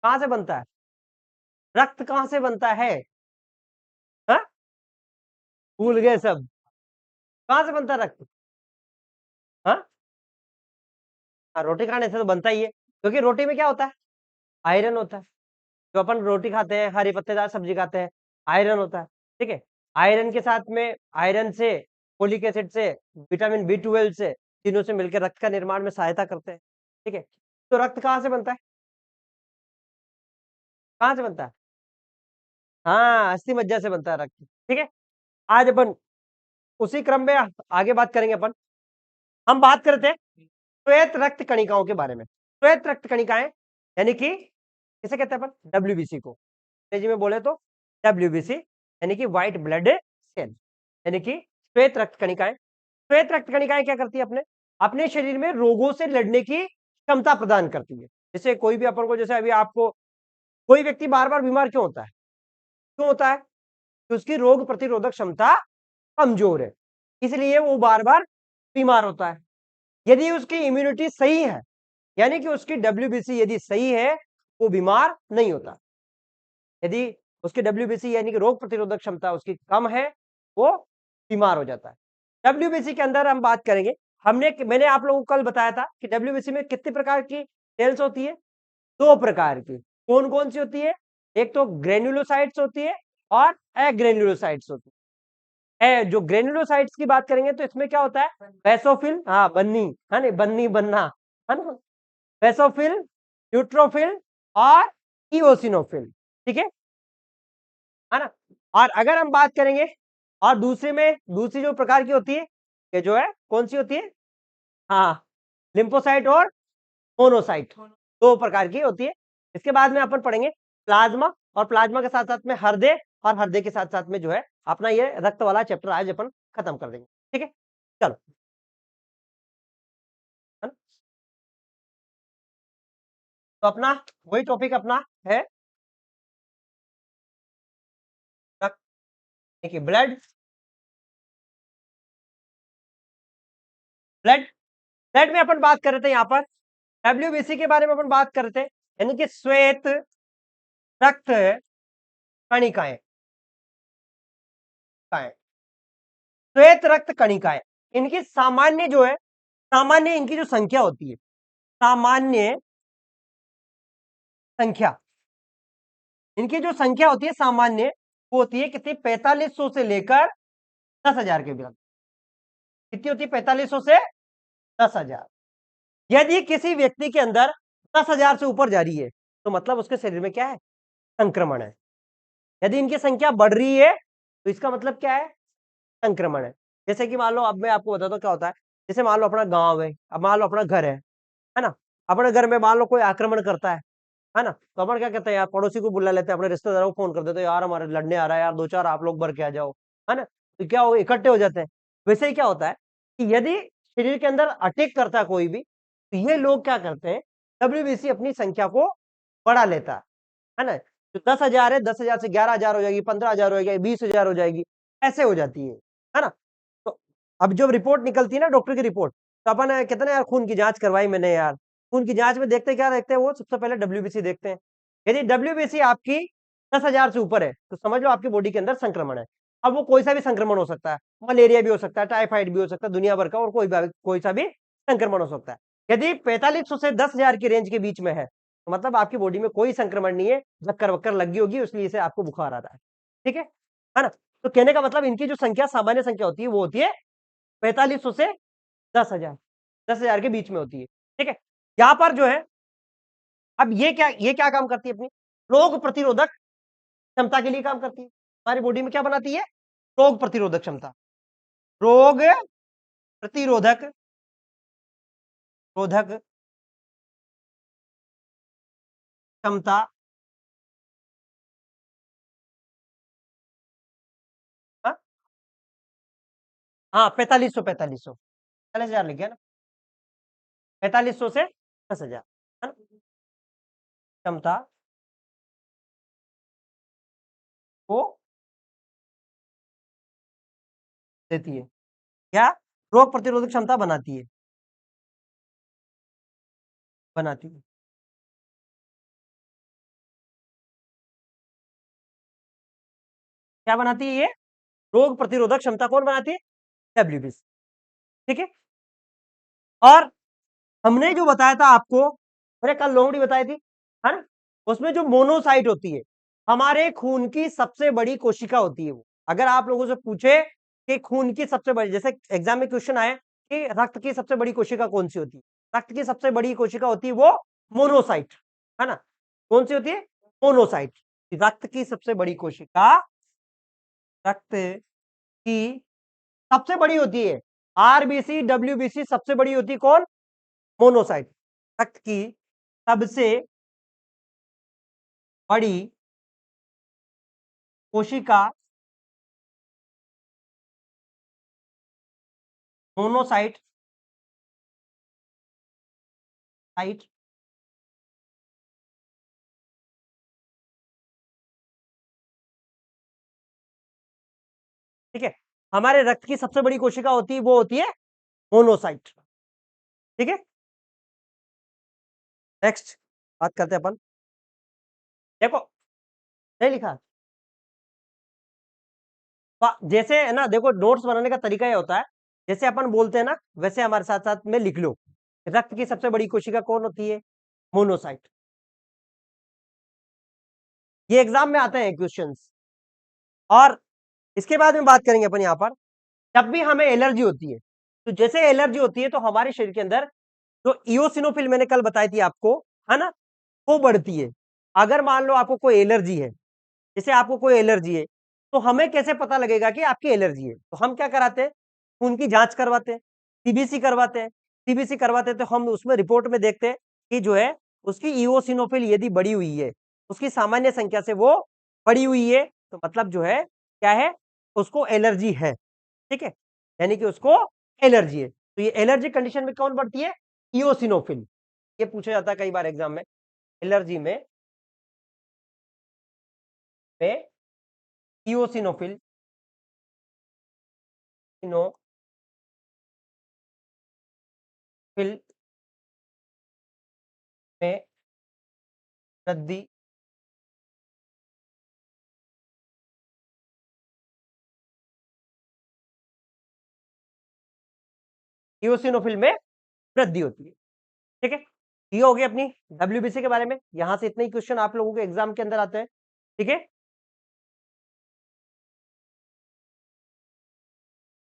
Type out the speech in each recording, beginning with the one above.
कहां से बनता है? रक्त कहां से बनता है? हाँ, भूल गए सब। कहां से बनता है रक्त? हाँ, रोटी खाने से तो बनता ही है, क्योंकि रोटी में क्या होता है? आयरन होता है। जो अपन रोटी खाते हैं, हरी पत्तेदार सब्जी खाते हैं, आयरन होता है। ठीक है, आयरन के साथ में, आयरन से, फोलिक एसिड से, विटामिन B12 से, तीनों से मिलकर रक्त का निर्माण में सहायता करते हैं। ठीक है, तो रक्त कहाँ से बनता है? कहाँ से बनता है? हाँ, अस्थि मज्जा से बनता है रक्त। ठीक है, आज अपन उसी क्रम में आगे बात करेंगे। अपन हम बात करते हैं श्वेत रक्त कणिकाओं के बारे में। श्वेत रक्त कणिकाएं यानी कि किसे कहते हैं अपन? WBC को अंग्रेजी में बोले तो WBC, यानी कि व्हाइट ब्लड सेल, यानी कि श्वेत रक्त कणिकाएं। श्वेत रक्त कणिकाएं क्या करती है? अपने अपने शरीर में रोगों से लड़ने की क्षमता प्रदान करती है। जैसे कोई भी अपन को, जैसे अभी आपको, कोई व्यक्ति बार बार बीमार क्यों होता है? क्यों होता है? कि उसकी रोग प्रतिरोधक क्षमता कमजोर है, इसलिए वो बार बार बीमार होता है। यदि उसकी इम्यूनिटी सही है, यानी कि उसकी WBC यदि सही है, वो बीमार नहीं होता। यदि उसकी WBC यानी कि रोग प्रतिरोधक क्षमता उसकी कम है, वो बीमार हो जाता है। WBC के अंदर हम बात करेंगे, मैंने आप लोगों को कल बताया था कि WBC में कितने प्रकार की सेल्स होती है? 2 प्रकार की। कौन कौन सी होती है? एक तो ग्रेन्युलोसाइट्स होती है और एग्रेन्युलोसाइट्स होती है। जो ग्रेन्युलोसाइट्स की बात करेंगे तो इसमें क्या होता है? बेसोफिल, हाँ बन्नी, है ना, बन्नी बनना, है ना, बेसोफिल, न्यूट्रोफिल और इओसिनोफिल। ठीक है ना। और अगर हम बात करेंगे, और दूसरे में, दूसरी जो प्रकार की होती है, ये जो है कौन सी होती है? हाँ, लिम्फोसाइट और मोनोसाइट, 2 प्रकार की होती है। इसके बाद में अपन पढ़ेंगे प्लाज्मा, और प्लाज्मा के साथ साथ में हृदय, और हृदय के साथ साथ में जो है अपना ये रक्त वाला चैप्टर आज अपन खत्म कर देंगे। ठीक है, चलो, है ना? तो अपना वही टॉपिक अपना है रक्त, देखिए ब्लड, ब्लड ब्लड में अपन बात कर रहे थे यहाँ पर WBC के बारे में अपन बात कर रहे थे, यानी कि श्वेत रक्त कणिकाएं, श्वेत रक्त कणिकाएं, इनकी सामान्य जो है, सामान्य इनकी जो संख्या होती है, सामान्य संख्या, इनकी जो संख्या होती है सामान्य, वो होती है कितनी? 4500 से लेकर 10,000 के बीच। कितनी होती है? 4500 से 10,000। यदि किसी व्यक्ति के अंदर 10,000 से ऊपर जा रही है, तो मतलब उसके शरीर में क्या है? संक्रमण है। यदि इनकी संख्या बढ़ रही है, तो इसका मतलब क्या है? संक्रमण है। जैसे कि मान लो, अब मैं आपको बताता हूँ क्या होता है। जैसे मान लो अपना गांव है, अब मान लो अपना घर है ना, अपने घर में मान लो कोई आक्रमण करता है ना, तो अपन क्या कहते हैं यार, पड़ोसी को बुला लेते हैं, अपने रिश्तेदारों को फोन कर देते हैं, यार हमारे लड़ने आ रहा है यार, 2-4 आप लोग भर के आ जाओ, है ना, तो क्या हो, इकट्ठे हो जाते हैं। वैसे ही क्या होता है कि यदि शरीर के अंदर अटैक करता है कोई भी, तो ये लोग क्या करते हैं, WBC अपनी संख्या को बढ़ा लेता है ना, तो 10,000 है, 10,000 से 11,000 हो जाएगी, 15,000 हो जाएगी, 20,000 हो जाएगी, ऐसे हो जाती है ना। तो अब जब रिपोर्ट निकलती है ना, डॉक्टर की रिपोर्ट, तो अपन कहते हैं यार खून की जांच करवाई मैंने यार, खून की जांच में देखते क्या देखते हैं, वो सबसे पहले WBC देखते हैं। यदि WBC आपकी 10,000 से ऊपर है, तो समझ लो आपकी बॉडी के अंदर संक्रमण है। अब वो कोई सा भी संक्रमण हो सकता है, मलेरिया भी हो सकता है, टाइफाइड भी हो सकता है, दुनिया भर का, और कोई सा भी संक्रमण हो सकता है। यदि 4500 से 10,000 की रेंज के बीच में है, तो मतलब आपकी बॉडी में कोई संक्रमण नहीं है, चक्कर वक्कर लगी होगी, इसलिए इसे आपको बुखार आ रहा है। ठीक है ना। तो कहने का मतलब इनकी जो संख्या, सामान्य संख्या होती है, वो होती है 4500 से 10,000, 10,000 के बीच में होती है। ठीक है, यहां पर जो है, अब ये क्या काम करती है? अपनी रोग प्रतिरोधक क्षमता के लिए काम करती है। हमारी बॉडी में क्या बनाती है? रोग प्रतिरोधक क्षमता, रोग प्रतिरोधक रोधक क्षमता। हाँ, हाँ, 4500, 4500, 40,000 लिख गया ना, 4500 से 10,000, है ना, क्षमता को देती है, क्या? रोग प्रतिरोधक क्षमता बनाती है। क्या बनाती है ये? रोग प्रतिरोधक क्षमता कौन बनाती है? डब्ल्यूबीसी। ठीक है, और हमने जो बताया था आपको, मैंने कल लोमड़ी बताई थी, है ना, उसमें जो मोनोसाइट होती है, हमारे खून की सबसे बड़ी कोशिका होती है वो। अगर आप लोगों से पूछे कि खून की सबसे बड़ी, जैसे एग्जाम में क्वेश्चन आए कि रक्त की सबसे बड़ी कोशिका कौन सी होती है, रक्त की सबसे बड़ी कोशिका होती है वो मोनोसाइट, है ना। कौन सी होती है? मोनोसाइट। रक्त की सबसे बड़ी कोशिका, रक्त की सबसे बड़ी होती है, आरबीसी डब्ल्यूबीसी सबसे बड़ी होती है कौन? मोनोसाइट। रक्त की सबसे बड़ी कोशिका मोनोसाइट साइट, ठीक है। हमारे रक्त की सबसे बड़ी कोशिका होती है वो होती है मोनोसाइट। ठीक है, नेक्स्ट बात करते हैं अपन। देखो, नहीं लिखा, जैसे है ना, देखो नोट्स बनाने का तरीका ये होता है, जैसे अपन बोलते हैं ना वैसे हमारे साथ साथ में लिख लो। रक्त की सबसे बड़ी कोशिका कौन होती है? मोनोसाइट। ये एग्जाम में आते हैं क्वेश्चंस। और इसके बाद में बात करेंगे अपन यहां पर, जब भी हमें एलर्जी होती है, तो जैसे एलर्जी होती है तो हमारे शरीर के अंदर जो इओसिनोफिल मैंने कल बताई थी आपको, है ना, वो बढ़ती है। अगर मान लो आपको कोई एलर्जी है, जैसे आपको कोई एलर्जी है, तो हमें कैसे पता लगेगा कि आपकी एलर्जी है? तो हम क्या कराते हैं? खून की जांच करवाते हैं, सीबीसी करवाते हैं। सीबीसी करवाते हैं तो हम उसमें रिपोर्ट में देखते हैं कि जो है उसकी इओसिनोफिल यदि बढ़ी हुई है, उसकी सामान्य संख्या से वो बढ़ी हुई है, तो मतलब जो है क्या है? उसको एलर्जी है। ठीक है, यानी कि उसको एलर्जी है। तो ये एलर्जी कंडीशन में कौन बढ़ती है? इओसिनोफिल। ये पूछा जाता है कई बार एग्जाम में, एलर्जी में इओसिनोफिल फिल में वृद्धि इओसिनोफिल में वृद्धि होती है। ठीक है, ये हो गई अपनी डब्ल्यूबीसी के बारे में। यहां से इतने ही क्वेश्चन आप लोगों के एग्जाम के अंदर आते हैं। ठीक है,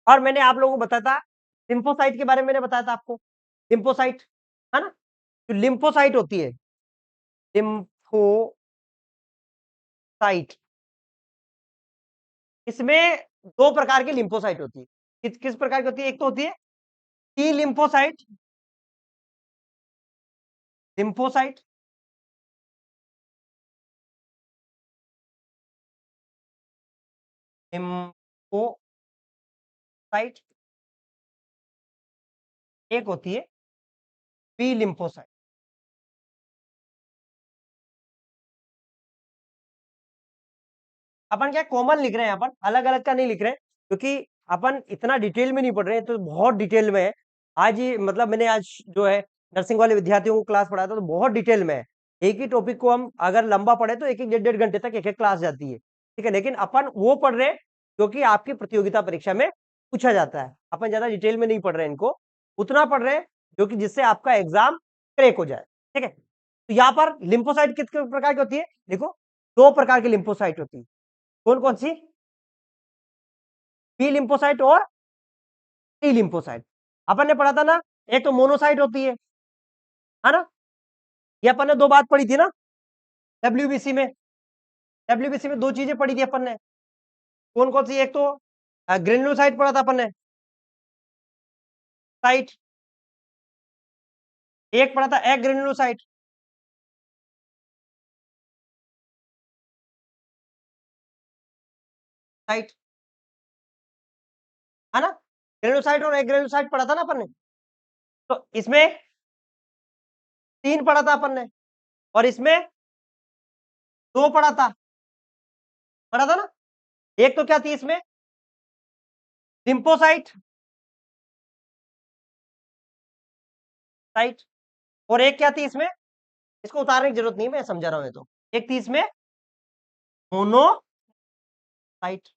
और मैंने आप लोगों को बताया था लिम्फोसाइट के बारे में, मैंने बताया था आपको लिम्फोसाइट, है ना। जो लिम्फोसाइट होती है, लिम्फोसाइट, इसमें दो प्रकार की लिम्फोसाइट होती है। किस प्रकार की होती है? एक तो होती है टी लिम्फोसाइट, लिम्फोसाइट, लिम्फोसाइट, एक होती है बी लिम्फोसाइट। अपन क्या कॉमन लिख रहे हैं, अपन अलग अलग का नहीं लिख रहे हैं, क्योंकि अपन इतना डिटेल में नहीं पढ़ रहे हैं, तो बहुत डिटेल में है। आज ही मतलब मैंने आज जो है नर्सिंग वाले विद्यार्थियों को क्लास पढ़ाया था, तो बहुत डिटेल में है। एक ही टॉपिक को हम अगर लंबा पढ़े तो एक एक डेढ़ डेढ़ घंटे तक एक एक क्लास जाती है। ठीक है, लेकिन अपन वो पढ़ रहे हैं क्योंकि आपकी प्रतियोगिता परीक्षा में पूछा जाता है। अपन ज्यादा डिटेल में नहीं पढ़ रहे हैं इनको, उतना पढ़ रहे हैं जो कि जिससे आपका एग्जाम क्रैक हो जाए। ठीक है, तो यहाँ पर लिम्फोसाइट किस प्रकार की होती है? देखो, दो प्रकार की लिम्फोसाइट होती है। कौन कौन सी? बी लिम्फोसाइट और टी लिम्फोसाइट। अपन ने पढ़ा था ना, एक तो मोनोसाइट होती है ना। ये अपन ने दो बात पढ़ी थी ना डब्ल्यूबीसी में। डब्ल्यूबीसी में दो चीजें पढ़ी थी अपन ने, कौन कौन सी? एक तो ग्रेन्युलोसाइट पढ़ा था अपन ने, साइट। एक पढ़ा था एग्रेन्युलोसाइट, साइट, है ना। ग्रेन्युलोसाइट और एग्रेन्युलोसाइट पढ़ा था ना अपन ने। तो इसमें तीन पढ़ा था अपन ने, और इसमें दो पढ़ा था ना। एक तो क्या थी इसमें? लिम्फोसाइट साइट, और एक क्या थी इसमें? इसको उतारने की जरूरत नहीं, मैं समझा रहा हूं। ये तो एक थी इसमें मोनोसाइट, साइट।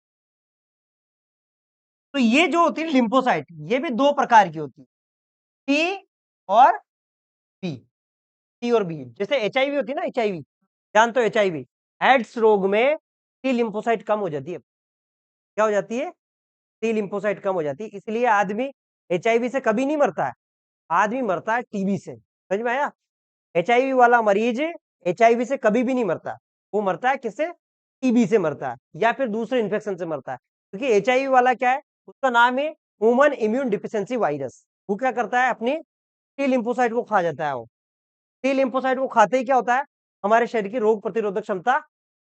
तो ये जो होती है लिम्फोसाइट, ये भी दो प्रकार की होती है, टी और बी। टी और बी, जैसे एचआईवी होती है ना, एचआईवी जानते हो, एचआईवी एड्स रोग में टी लिम्फोसाइट कम हो जाती है। क्या हो जाती है? टी लिम्फोसाइट कम हो जाती है, इसलिए आदमी एचआईवी से कभी नहीं मरता है, आदमी मरता है टीबी से। समझ में आया? एचआईवी वाला मरीज एचआईवी से कभी भी नहीं मरता, वो मरता है किससे? टीबी से मरता है, या फिर दूसरे इन्फेक्शन से मरता है। क्योंकि एचआईवी वाला क्या है, उसका नाम है ह्यूमन इम्यून डिफिशियंसी वायरस। वो क्या करता है, अपनी टी लिम्फोसाइट को खा जाता है। वो टी लिम्फोसाइट को खाते ही क्या होता है, हमारे शरीर की रोग प्रतिरोधक क्षमता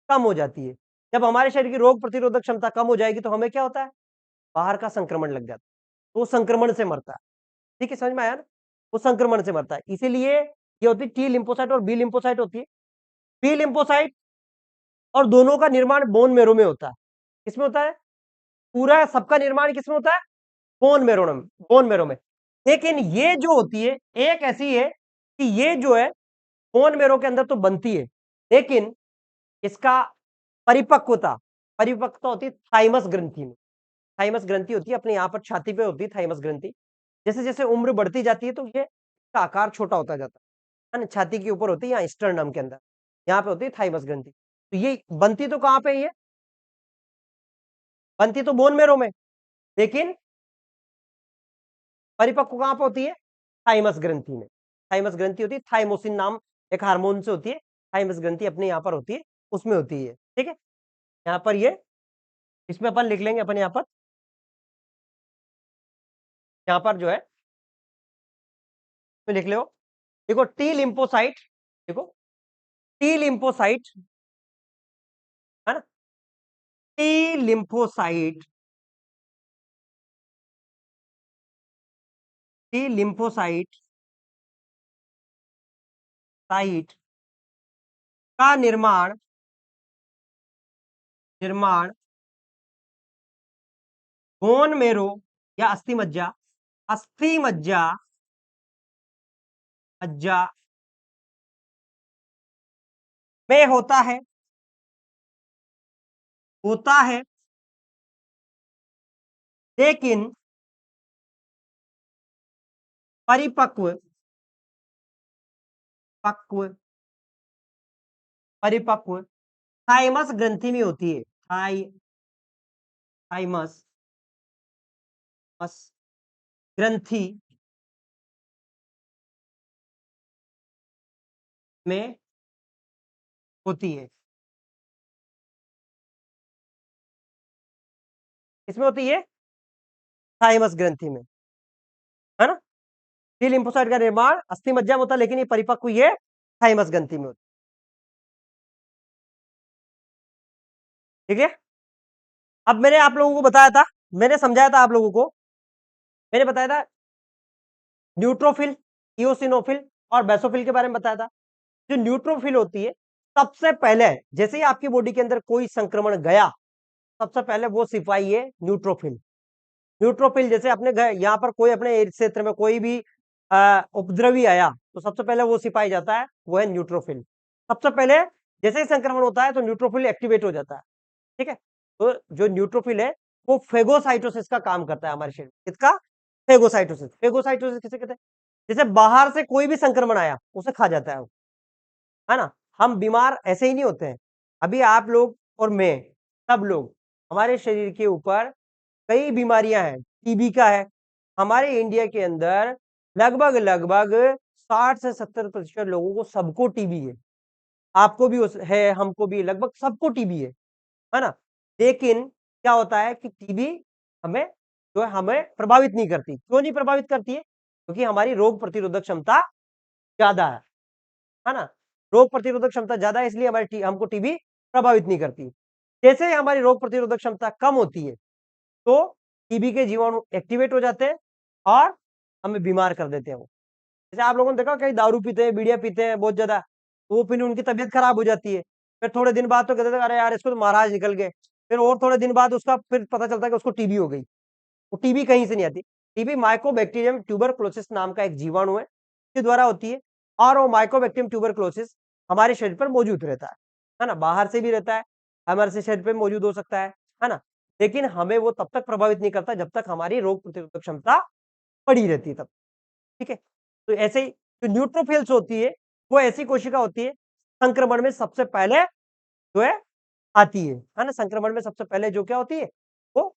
कम हो जाती है। जब हमारे शरीर की रोग प्रतिरोधक क्षमता कम हो जाएगी तो हमें क्या होता है, बाहर का संक्रमण लग जाता है, तो वो संक्रमण से मरता है। ठीक है, समझ में आया ना? वो संक्रमण से मरता है। इसीलिए ये होती है टी लिम्फोसाइट और बी लिम्फोसाइट होती है। बी लिम्फोसाइट और दोनों का निर्माण बोन मेरो में होता है। किसमें होता है? पूरा सबका निर्माण किसमें होता है? बोन मेरो में, बोन मेरो में। लेकिन ये जो होती है, एक ऐसी है कि ये जो है बोन मेरो के अंदर तो बनती है, लेकिन इसका परिपक्वता परिपक्वता होती है थाइमस ग्रंथि में। थाइमस ग्रंथि होती है अपने यहाँ पर छाती पे होती है थाइमस ग्रंथि। जैसे जैसे उम्र बढ़ती जाती है तो ये इसका आकार छोटा होता जाता है ना, छाती के ऊपर होती है, यहाँ स्टर्नम के अंदर, यहाँ पे होती है थाइमस ग्रंथि। तो ये बनती तो कहाँ पे, ये बनती तो बोन मेरो में, लेकिन परिपक्व कहाँ पे होती है? थाइमस ग्रंथि में। थाइमस ग्रंथि होती है, थाइमोसिन नाम एक हार्मोन से होती है, थाइमस ग्रंथि अपने यहाँ पर होती है, उसमें होती है। ठीक है, यहाँ पर ये, इसमें अपन लिख लेंगे, अपन यहाँ पर, यहाँ पर जो है तो लिख लो। देखो टी लिम्फोसाइट, देखो टी लिम्फोसाइट है ना, T lymphocyte, T lymphocyte site का निर्माण निर्माण बोन मेरो या अस्थि मज्जा, अस्थि मज्जा मज्जा में होता है, लेकिन परिपक्व पक्व परिपक्व थाइमस ग्रंथि में होती है। थाइमस मस ग्रंथि में होती है। इसमें होती है थाइमस ग्रंथि में, है ना। टी लिम्फोसाइट का निर्माण अस्थि मज्जा में होता है, लेकिन ये परिपक्व ये थाइमस ग्रंथि में होता है। ठीक है, अब मैंने आप लोगों को बताया था, मैंने समझाया था आप लोगों को, मैंने बताया था न्यूट्रोफिल, इओसिनोफिल और बेसोफिल के बारे में बताया था। जो न्यूट्रोफिल होती है, सबसे पहले जैसे ही आपकी बॉडी के अंदर कोई संक्रमण गया, सबसे पहले वो सिपाही है न्यूट्रोफिल। न्यूट्रोफिल जैसे अपने यहाँ पर कोई अपने क्षेत्र में कोई भी उपद्रवी आया तो सबसे पहले वो सिपाही जाता है, वो है न्यूट्रोफिल। सबसे पहले जैसे ही संक्रमण होता है तो न्यूट्रोफिल एक्टिवेट हो जाता है। ठीक है, तो जो न्यूट्रोफिल है वो फेगोसाइटोसिस का काम करता है हमारे शरीर में। किसका? फेगोसाइटोसिस। फेगोसाइटोसिस किसे कहते हैं? जैसे बाहर से कोई भी संक्रमण आया उसे खा जाता है वो, है ना। हम बीमार ऐसे ही नहीं होते हैं, अभी आप लोग और मैं, सब लोग, हमारे शरीर के ऊपर कई बीमारियां हैं। टीबी का है, हमारे इंडिया के अंदर लगभग लगभग 60 से 70% लोगों को, सबको टीबी है। आपको भी है, हमको भी, लगभग सबको टीबी है ना। लेकिन क्या होता है कि टीबी हमें जो है हमें प्रभावित नहीं करती। क्यों नहीं प्रभावित करती है? क्योंकि हमारी रोग प्रतिरोधक क्षमता ज्यादा है ना। रोग प्रतिरोधक क्षमता ज्यादा है, इसलिए हमारी हमको टीबी प्रभावित नहीं करती। जैसे ही हमारी रोग प्रतिरोधक क्षमता कम होती है तो टीबी के जीवाणु एक्टिवेट हो जाते हैं और हमें बीमार कर देते हैं वो। जैसे आप लोगों ने देखा कहीं दारू पीते हैं, बीड़िया पीते हैं बहुत ज्यादा, तो वो फिर उनकी तबीयत खराब हो जाती है। फिर थोड़े दिन बाद तो कहते थे अरे यार इसको तो महाराज निकल गए। फिर और थोड़े दिन बाद उसका फिर पता चलता है कि उसको टीबी हो गई। वो टीबी कहीं से नहीं आती, टीबी माइकोबैक्टीरियम ट्यूबरक्लोसिस नाम का एक जीवाणु है, इसके द्वारा होती है। और वो माइकोबैक्टीरियम ट्यूबरक्लोसिस हमारे शरीर पर मौजूद रहता है ना, बाहर से भी रहता है, हमारे से शरीर पर मौजूद हो सकता है, है ना, लेकिन हमें वो तब तक प्रभावित नहीं करता जब तक हमारी रोग प्रतिरोधक क्षमता बढ़ी रहती है तब। ठीक है, तो ऐसे ही जो न्यूट्रोफिल्स होती है वो ऐसी कोशिका होती है संक्रमण में सबसे पहले जो है आती है ना, संक्रमण में सबसे पहले जो क्या होती है वो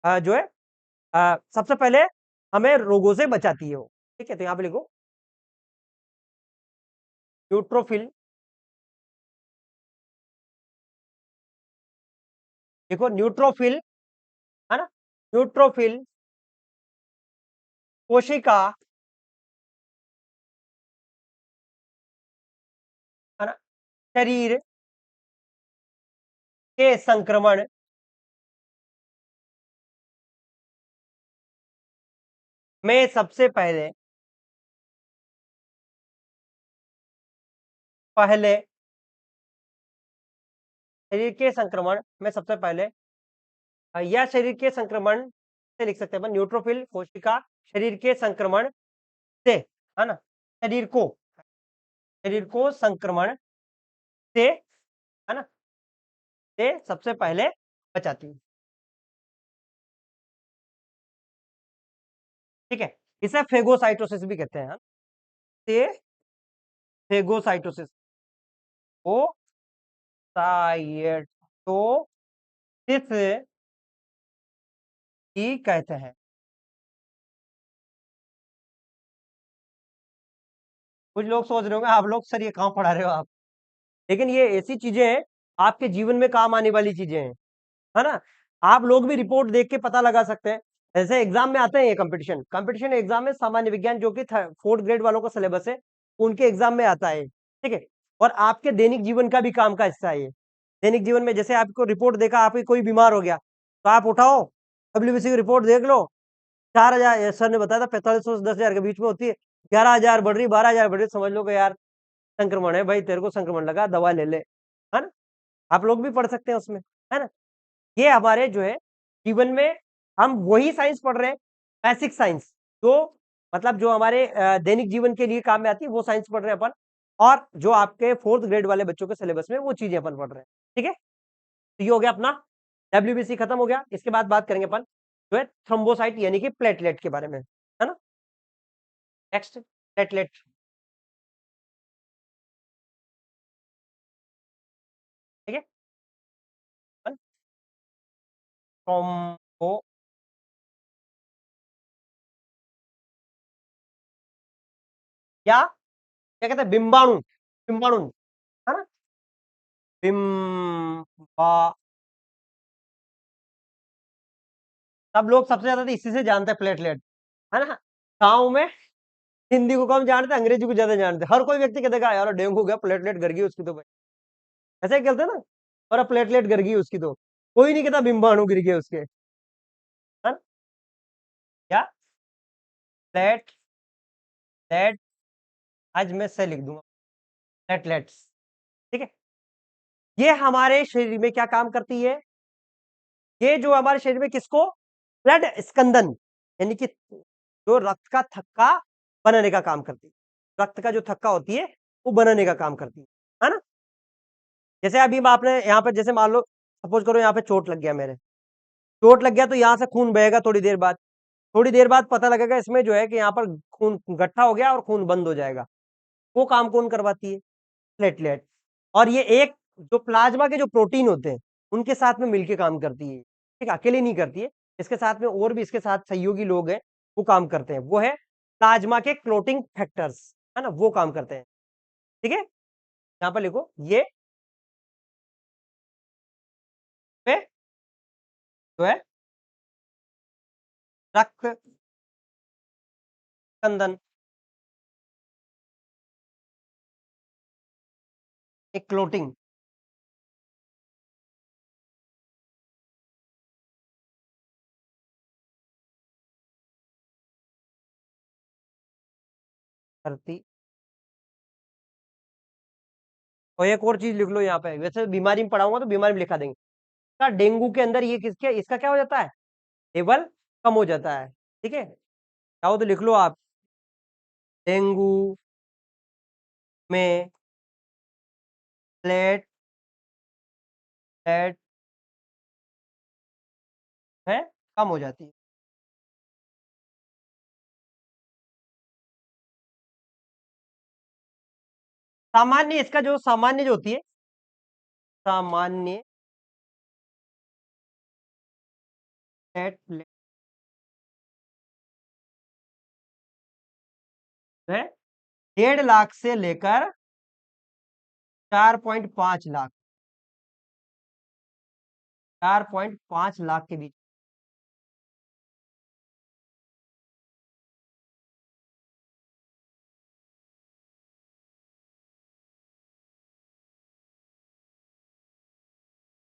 जो है सबसे पहले हमें रोगों से बचाती है वो। ठीक है, तो यहाँ पे लिखो न्यूट्रोफिल, देखो न्यूट्रोफिल है ना, न्यूट्रोफिल कोशिका है ना, शरीर के संक्रमण में सबसे पहले पहले शरीर के संक्रमण में सबसे पहले या शरीर के संक्रमण से लिख सकते हैं अपन, न्यूट्रोफिल कोशिका शरीर के संक्रमण से, है ना, शरीर को संक्रमण से, है ना, से सबसे पहले बचाती है। ठीक है, इसे फेगोसाइटोसिस भी कहते हैं। से फेगोसाइटोसिस को साइटोसिस ही कहते हैं। कुछ लोग सोच रहे होंगे आप लोग सर ये कहाँ पढ़ा रहे हो आप, लेकिन ये ऐसी चीजें हैं आपके जीवन में काम आने वाली चीजें हैं, है ना। आप लोग भी रिपोर्ट देख के पता लगा सकते हैं, ऐसे एग्जाम में आते हैं ये कंपटीशन कंपटीशन एग्जाम में सामान्य विज्ञान जो कि 4th ग्रेड वालों का सिलेबस है उनके एग्जाम में आता है। ठीक है, और आपके दैनिक जीवन का भी काम का हिस्सा है ये। दैनिक जीवन में जैसे आपको रिपोर्ट देखा, आपकी कोई बीमार हो गया तो आप उठाओ डब्ल्यूबीसी की रिपोर्ट देख लो, 4,000 सर ने बताया था 4500 से 10,000 के बीच में होती है, 11,000 बढ़ रही, 12,000 बढ़ रही, समझ लो कि यार संक्रमण है भाई, तेरे को संक्रमण लगा, दवा ले ले, है ना। आप लोग भी पढ़ सकते हैं उसमें, है ना। ये हमारे जो है जीवन में हम वही साइंस पढ़ रहे हैं, बेसिक साइंस, जो मतलब जो हमारे दैनिक जीवन के लिए काम में आती है वो साइंस पढ़ रहे हैं अपन, और जो आपके 4th ग्रेड वाले बच्चों के सिलेबस में वो चीजें अपन पढ़ रहे हैं। ठीक है, तो ये हो गया अपना डब्ल्यूबीसी खत्म हो गया। इसके बाद बात करेंगे अपन जो है थ्रोम्बोसाइट यानी कि प्लेटलेट के बारे में, है ना। नेक्स्ट प्लेटलेट, ठीक है, थ्रोम्बो या क्या कहते हैं बिंबाणु, बिंबाणु, है ना, बिम्बा, सब लोग सबसे ज्यादा तो इसी से जानते हैं प्लेटलेट, है ना। गाँव में हिंदी को कम जानते हैं, अंग्रेजी को ज्यादा जानते हैं, हर कोई व्यक्ति कहता है यार डेंगू हो गया, प्लेटलेट गिर गई उसकी तो भाई, ऐसे ही कहते हैं ना, और प्लेटलेट गिर गई उसकी तो, कोई नहीं कहता बिंबाणु गिर गए उसके, है ना? क्या प्लेट लेट, आज मैं से लिख दूंगा प्लेटलेट्स। ठीक है, ये हमारे शरीर में क्या काम करती है, ये जो हमारे शरीर में किसको ब्लड स्कंदन यानी कि जो रक्त का थक्का बनाने का काम करती है, रक्त का जो थक्का होती है वो बनाने का काम करती है ना। जैसे अभी आपने यहाँ पे जैसे मान लो सपोज करो यहाँ पे चोट लग गया, मेरे चोट लग गया तो यहाँ से खून बहेगा, थोड़ी देर बाद पता लगेगा इसमें जो है कि यहाँ पर खून गट्ठा हो गया और खून बंद हो जाएगा। वो काम कौन करवाती है, प्लेटलेट। और ये एक जो प्लाज्मा के जो प्रोटीन होते हैं उनके साथ में मिलके काम करती है, ठीक, अकेले नहीं करती है, इसके साथ में और भी इसके साथ सहयोगी लोग हैं वो काम करते हैं, वो है प्लाज्मा के क्लोटिंग फैक्टर्स, है ना, वो काम करते हैं। ठीक है, यहाँ पर लिखो ये पे जो है रक्त स्कंदन एक क्लोटिंग करती। और एक और चीज लिख लो यहाँ पे, वैसे बीमारी में पढ़ाऊंगा तो बीमारी में लिखा देंगे, का डेंगू के अंदर ये किसके इसका क्या हो जाता है, लेवल कम हो जाता है। ठीक है, चाहो तो लिख लो आप, डेंगू में प्लेटलेट है कम हो जाती है। सामान्य इसका जो सामान्य जो होती है, सामान्य प्लेटलेट है 1.5 लाख से लेकर 4.5 लाख, 4.5 लाख के बीच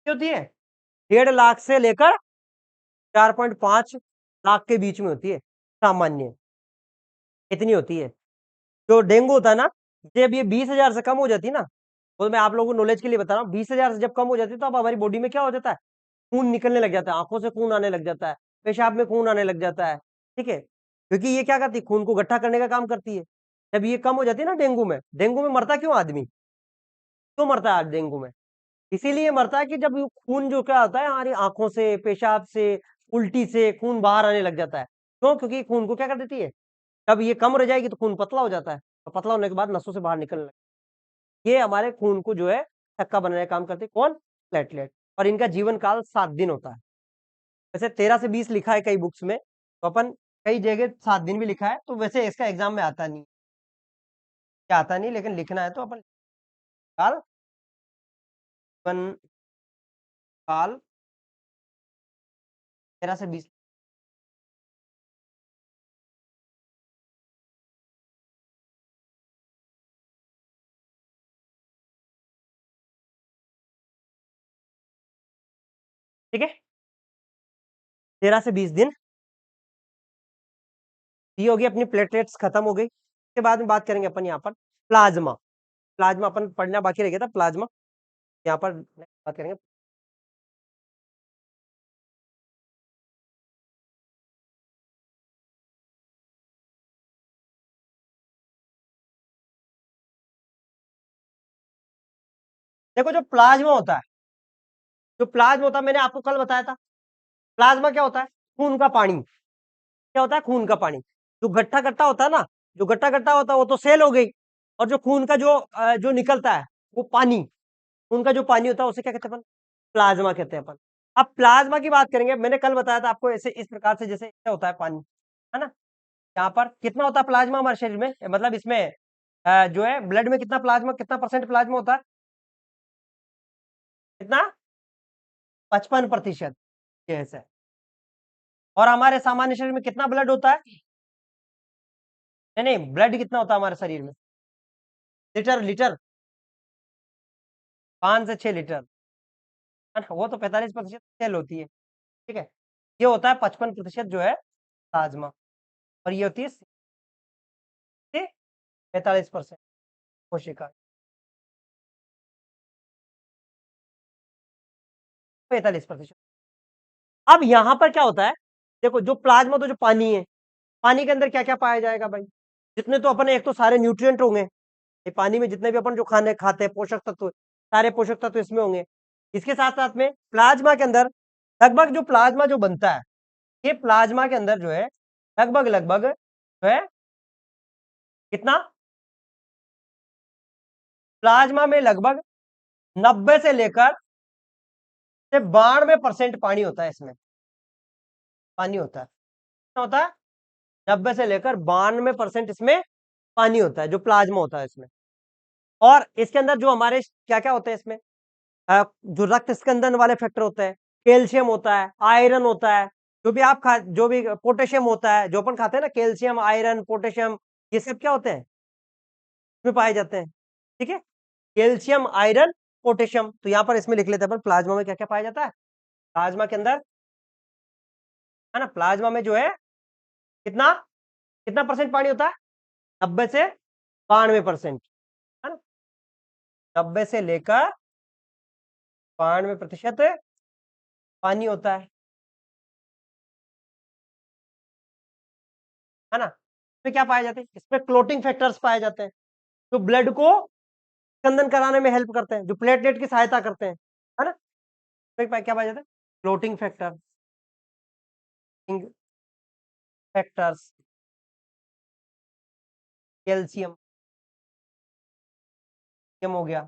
होती है। 1.5 लाख से लेकर 4.5 लाख के बीच में होती है सामान्य, इतनी होती है। जो डेंगू होता है ना, जब ये 20,000 से कम हो जाती है ना, तो मैं आप लोगों को नॉलेज के लिए बता रहा हूँ, 20,000 से जब कम हो जाती है तो अब हमारी बॉडी में क्या हो जाता है, खून निकलने लग जाता है, आंखों से खून आने लग जाता है, पेशाब में खून आने लग जाता है, ठीक है, क्योंकि ये क्या करती है, खून को इकट्ठा करने का काम करती है। जब ये कम हो जाती है ना डेंगू में मरता क्यों आदमी, क्यों मरता है डेंगू में, इसीलिए मरता है कि जब ये खून जो क्या होता है हमारी आंखों से, पेशाब से, उल्टी से खून बाहर आने लग जाता है। क्यों, क्योंकि खून को क्या कर देती है, जब ये कम रह जाएगी तो खून पतला हो जाता है, और पतला होने के बाद नसों से बाहर निकलने लगता है। ये हमारे खून को जो है थक्का बनाने का काम करते हैं, कौन, प्लेटलेट, और इनका जीवन काल 7 दिन होता है। वैसे 13 से 20 लिखा है कई बुक्स में, तो अपन कई जगह 7 दिन भी लिखा है, तो वैसे इसका एग्जाम में आता नहीं, क्या आता नहीं, लेकिन लिखना है तो अपन काल, जीवन काल 13 से 20। ठीक है, 13 से 20 दिन, ये होगी अपनी प्लेटलेट्स खत्म हो गई। उसके बाद में बात करेंगे अपन यहाँ पर प्लाज्मा, प्लाज्मा अपन पढ़ना बाकी रह गया था, प्लाज्मा यहाँ पर बात करेंगे। देखो जो प्लाज्मा होता है, जो प्लाज्मा होता है मैंने आपको कल बताया था, प्लाज्मा क्या होता है, खून का पानी, क्या होता है, खून का पानी, जो गट्ठा गट्ठा होता है ना, जो गट्ठा गट्ठा होता है वो तो सेल हो गई, और जो खून का जो निकलता है वो पानी, खून का जो पानी होता है उसे क्या कहते हैं अपन, प्लाज्मा कहते हैं अपन। अब प्लाज्मा की बात करेंगे, मैंने कल बताया था आपको, ऐसे इस प्रकार से जैसे क्या होता है पानी, है ना, यहाँ पर कितना होता है प्लाज्मा हमारे शरीर में, मतलब इसमें जो है ब्लड में कितना प्लाज्मा, कितना परसेंट प्लाज्मा होता है, कितना, 55%, यस है। और हमारे सामान्य शरीर में कितना ब्लड होता है, नहीं नहीं, ब्लड कितना होता है हमारे शरीर में, लीटर लीटर, 5 से 6 लीटर, है ना, वो तो 45% सेल होती है, ठीक है, ये होता है 55% जो है प्लाज्मा, और ये होती है 45% कोशिका, 45%। अब यहां पर क्या होता है, देखो जो प्लाज्मा तो जो पानी है, पानी के अंदर क्या क्या पाया जाएगा भाई, जितने तो अपन एक तो सारे न्यूट्रिएंट होंगे, ये पानी में जितने भी अपन जो खाने खाते हैं पोषक तत्व, सारे पोषक तत्व इसमें होंगे। इसके साथ साथ में प्लाज्मा के अंदर लगभग जो प्लाज्मा जो बनता है, ये प्लाज्मा के अंदर जो है लगभग लगभग जो है कितना, प्लाज्मा में लगभग 90 से लेकर 92% पानी होता है, इसमें पानी होता है, कितना होता है, 90 से लेकर 92% इसमें पानी होता है, जो प्लाज्मा होता है इसमें। और इसके अंदर जो हमारे क्या क्या होते हैं इसमें, जो रक्त स्कंदन वाले फैक्टर होते हैं, कैल्शियम होता है, आयरन होता है, जो भी आप खा, जो भी पोटेशियम होता है, जो अपन खाते हैं ना, कैल्शियम, आयरन, पोटेशियम, ये सब क्या होते हैं, इसमें पाए जाते हैं, ठीक है, कैल्शियम, आयरन, पोटेशियम, तो यहाँ पर इसमें लिख लेते हैं अपन प्लाज्मा में क्या क्या पाया जाता है, प्लाज्मा के अंदर, है ना, प्लाज्मा में जो है कितना, कितना परसेंट पानी होता है, 90 से 92%, है ना, 90 से लेकर 92% पानी होता है ना, इसमें क्या पाए जाते हैं, इसमें क्लोटिंग फैक्टर्स पाए जाते हैं, जो ब्लड को स्कंदन कराने में हेल्प करते हैं, जो प्लेटलेट की सहायता करते हैं, है ना, इसमें क्या पाया जाता है, क्लोटिंग फैक्टर, फैक्टर्स, कैल्शियम हो गया,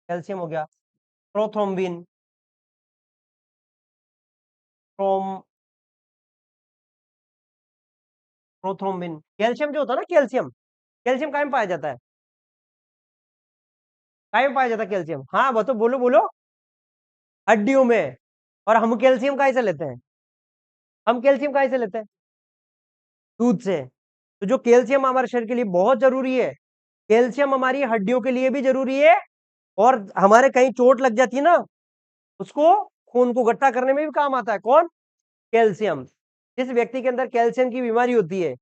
कैल्शियम हो गया, प्रोथ्रोम्बिन, प्रोम प्रोथ्रोम्बिन, कैल्शियम जो होता है ना, कैल्शियम, कैल्शियम कहाँ में पाया जाता है? कहाँ में पाया जाता है कैल्शियम? हाँ वो तो बोलो बोलो, हड्डियों में। और हम कैल्शियम कहाँ से लेते हैं? हम कैल्शियम कहाँ से लेते हैं? दूध से। तो जो कैल्शियम हमारे शरीर के लिए बहुत जरूरी है, कैल्शियम हमारी हड्डियों के लिए भी जरूरी है, और हमारे कहीं चोट लग जाती है ना, उसको खून को गट्टा करने में भी काम आता है। कौन? कैल्शियम। जिस व्यक्ति के अंदर कैल्शियम की बीमारी होती है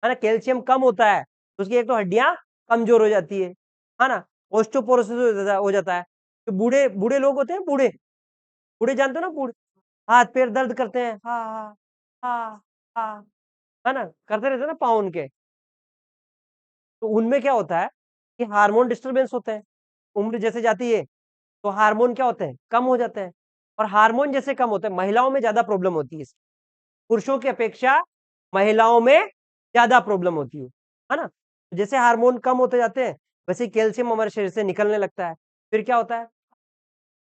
ना, कैल्शियम कम होता है, तो उसकी एक तो हड्डियां कमजोर हो जाती है ना, ऑस्टियोपोरोसिस हो जाता है। तो बूढ़े बूढ़े लोग होते हैं, बूढ़े बूढ़े जानते हो ना, बूढ़े हाथ पैर दर्द करते हैं, हाँ हाँ हाँ हाँ, है ना, करते रहते हैं ना पाँव उनके। तो उनमें क्या होता है कि हार्मोन डिस्टरबेंस होते हैं, उम्र जैसे जाती है तो हार्मोन क्या होते हैं, कम हो जाते हैं। और हार्मोन जैसे कम होते हैं, महिलाओं में ज्यादा प्रॉब्लम होती है, पुरुषों की अपेक्षा महिलाओं में ज्यादा प्रॉब्लम होती है ना। तो जैसे हार्मोन कम होते जाते हैं, वैसे कैल्शियम हमारे शरीर से निकलने लगता है, फिर क्या होता है,